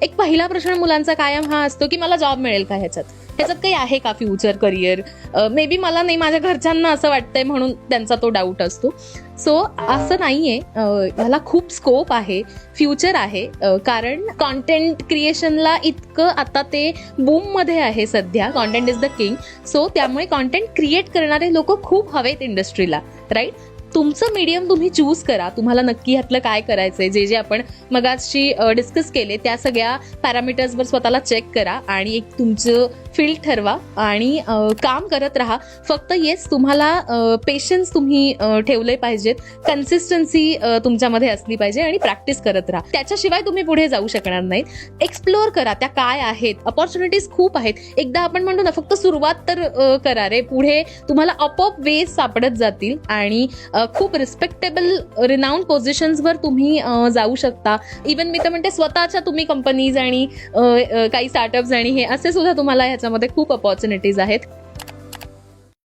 एक पहिला प्रश्न मुलांचा कायम हा असतो की मला जॉब मिळेल का ह्याच्यात काही आहे का फ्युचर करिअर. मे बी मला नाही, माझ्या घरच्यांना असं वाटतंय म्हणून त्यांचा तो डाऊट असतो. सो असं नाहीये, ह्याला खूप स्कोप आहे, फ्युचर आहे. कारण कॉन्टेंट क्रिएशनला इतकं आता ते बूम मध्ये आहे सध्या. Content is the king. So त्यामुळे कॉन्टेंट क्रिएट करणारे लोक खूप हवेत इंडस्ट्रीला, राईट. तुमचं मीडियम तुम्ही चूज करा. तुम्हाला नक्की ह्यातलं काय करायचंय, जे आपण मगाशी डिस्कस केले त्या सगळ्या पॅरामीटर्सवर स्वतःला चेक करा आणि एक तुमचं फील्ड ठरवा आणि काम करत राहा. फक्त येस, तुम्हाला पेशन्स तुम्ही ठेवले पाहिजेत, कन्सिस्टन्सी तुमच्यामध्ये असली पाहिजे आणि प्रॅक्टिस करत राहा. त्याच्याशिवाय तुम्ही पुढे जाऊ शकणार नाहीत. एक्सप्लोअर करा त्या काय आहेत. अपॉर्च्युनिटीज खूप आहेत. एकदा आपण म्हणतो ना, फक्त सुरुवात तर करा रे, पुढे तुम्हाला आपोआप वेज सापडत जातील आणि खूप रिस्पेक्टेबल रिनाऊंड पोझिशन्सवर तुम्ही जाऊ शकता. इवन मी तर म्हणते स्वतःच्या तुम्ही कंपनीज आणि काही स्टार्टअप्स आणि हे असे सुद्धा तुम्हाला ह्याच्यामध्ये खूप अपॉर्च्युनिटीज आहेत.